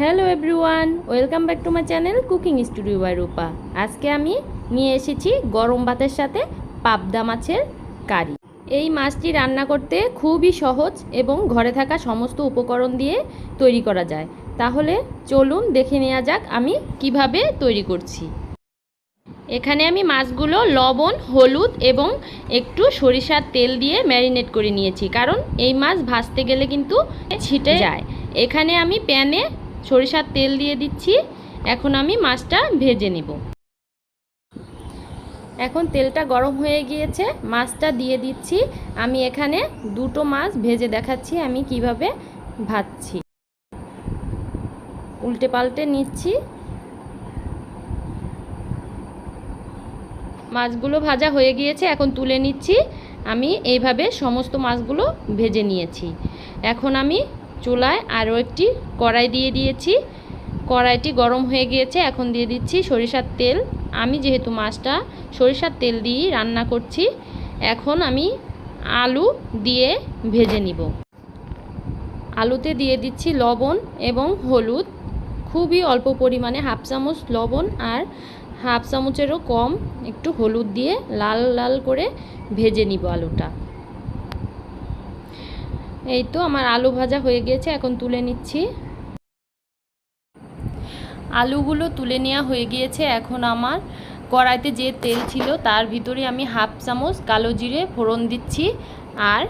Hello everyone, welcome back to my channel cooking studio by Rupa. আজকে আমি নিয়ে এসেছি গরম ভাতের সাথে পাবদা মাছের কারি। এই মাছটি রান্না করতে খুবই সহজ এবং ঘরে থাকা সমস্ত উপকরণ দিয়ে তৈরি করা যায়। তাহলে চলুন দেখে নেওয়া যাক আমি কিভাবে তৈরি করছি। এখানে আমি মাছগুলো লবণ, হলুদ এবং একটু সরিষার তেল দিয়ে ম্যারিনেট করে নিয়েছি, কারণ এই মাছ ভাজতে গেলে কিন্তু ছিটে যায়। এখানে আমি প্যানে সরিষার তেল দিয়ে দিচ্ছি। এখন আমি মাছটা ভেজে নিব। এখন তেলটা গরম হয়ে গিয়েছে, মাছটা দিয়ে দিচ্ছি। আমি এখানে দুটো মাছ ভেজে দেখাচ্ছি আমি কিভাবে ভাজছি। উল্টে পাল্টে নিচ্ছি। মাছগুলো ভাজা হয়ে গিয়েছে, এখন তুলে নিচ্ছি। আমি এইভাবে সমস্ত মাছগুলো ভেজে নিয়েছি। এখন আমি চুলায় আরও একটি কড়াই দিয়ে দিয়েছি। কড়াইটি গরম হয়ে গিয়েছে, এখন দিয়ে দিচ্ছি সরিষার তেল। আমি যেহেতু মাছটা সরিষার তেল দিয়েই রান্না করছি, এখন আমি আলু দিয়ে ভেজে নিব। আলুতে দিয়ে দিচ্ছি লবণ এবং হলুদ, খুবই অল্প পরিমাণে, হাফ চামচ লবণ আর হাফ চামচেরও কম একটু হলুদ দিয়ে লাল লাল করে ভেজে নিব আলুটা। এই তো আমার আলু ভাজা হয়ে গিয়েছে, এখন তুলে নিচ্ছি। আলুগুলো তুলে নেওয়া হয়ে গিয়েছে। এখন আমার কড়াইতে যে তেল ছিল তার ভিতরে আমি হাফ চামচ কালো জিরে ফোড়ন দিচ্ছি, আর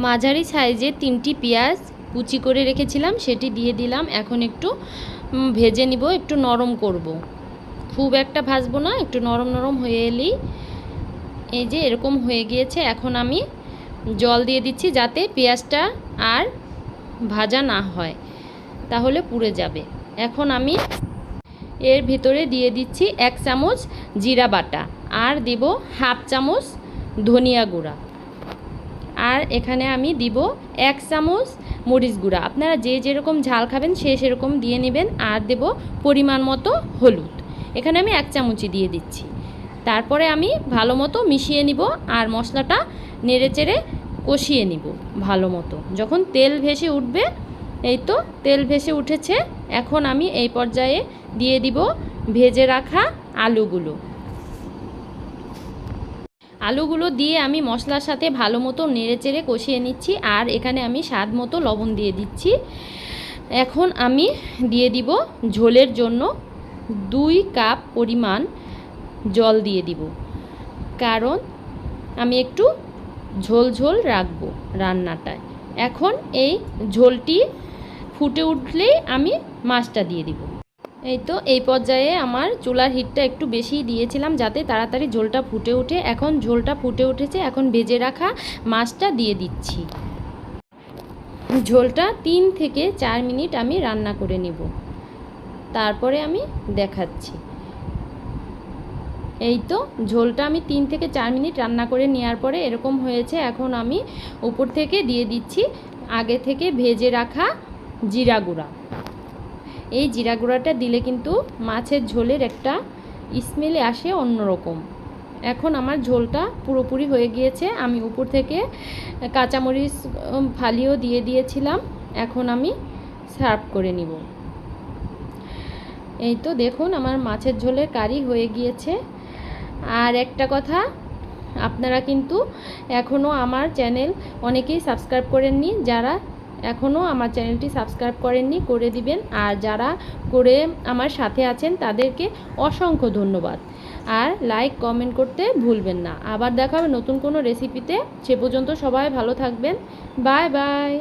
মাঝারি সাইজে 3টি পেঁয়াজ কুচি করে রেখেছিলাম সেটি দিয়ে দিলাম। এখন একটু ভেজে নিব, একটু নরম করব, খুব একটা ভাজবো না, একটু নরম নরম হয়ে এলেই, এই যে এরকম হয়ে গিয়েছে। এখন আমি জল দিয়ে দিচ্ছি যাতে পেঁয়াজটা আর ভাজা না হয়, তাহলে পুড়ে যাবে। এখন আমি এর ভিতরে দিয়ে দিচ্ছি 1 চামচ জিরা বাটা, আর দিব হাফ চামচ ধনিয়া গুঁড়া, আর এখানে আমি দিব 1 চামচ মরিচ গুঁড়া। আপনারা যে যেরকম ঝাল খাবেন সে সেরকম দিয়ে নেবেন। আর দেব পরিমাণ মতো হলুদ, এখানে আমি 1 চামচই দিয়ে দিচ্ছি। তারপরে আমি ভালো মতো মিশিয়ে নিব আর মশলাটা নেড়েচেড়ে কষিয়ে নিব ভালো মতো। যখন তেল ভেসে উঠবে, এই তো তেল ভেসে উঠেছে, এখন আমি এই পর্যায়ে দিয়ে দিব ভেজে রাখা আলুগুলো। আলুগুলো দিয়ে আমি মশলার সাথে ভালো মতো নেড়েচেড়ে কষিয়ে নিচ্ছি, আর এখানে আমি স্বাদ মতো লবণ দিয়ে দিচ্ছি। এখন আমি দিয়ে দিব ঝোলের জন্য 2 কাপ পরিমাণ জল দিয়ে দিব, কারণ আমি একটু ঝোল ঝোল রাখবো রান্নাটায়। এখন এই ঝোলটি ফুটে উঠলেই আমি মাছটা দিয়ে দিব। এই তো এই পর্যায়ে আমার চুলার হিটটা একটু বেশি দিয়েছিলাম যাতে তাড়াতাড়ি ঝোলটা ফুটে ওঠে। এখন ঝোলটা ফুটে উঠেছে, এখন ভেজে রাখা মাছটা দিয়ে দিচ্ছি। ঝোলটা 3 থেকে 4 মিনিট আমি রান্না করে নেব, তারপরে আমি দেখাচ্ছি। এই তো ঝোলটা আমি 3 থেকে 4 মিনিট রান্না করে নেওয়ার পরে এরকম হয়েছে। এখন আমি উপর থেকে দিয়ে দিচ্ছি আগে থেকে ভেজে রাখা জিরা গুঁড়া। এই জিরা গুঁড়াটা দিলে কিন্তু মাছের ঝোলের একটা স্মেল আসে অন্যরকম। এখন আমার ঝোলটা পুরোপুরি হয়ে গিয়েছে, আমি উপর থেকে কাঁচামরিচ ফালিও দিয়ে দিয়েছিলাম। এখন আমি সার্ভ করে নিব। এই তো দেখুন আমার মাছের ঝোলের কারি হয়ে গিয়েছে। আর একটা কথা, আপনারা কিন্তু এখনও আমার চ্যানেল অনেকেই সাবস্ক্রাইব করেননি, যারা এখনও আমার চ্যানেলটি সাবস্ক্রাইব করেননি করে দিবেন, আর যারা করে আমার সাথে আছেন তাদেরকে অসংখ্য ধন্যবাদ। আর লাইক কমেন্ট করতে ভুলবেন না। আবার দেখা হবে নতুন কোনো রেসিপিতে। সে পর্যন্ত সবাই ভালো থাকবেন। Bye bye.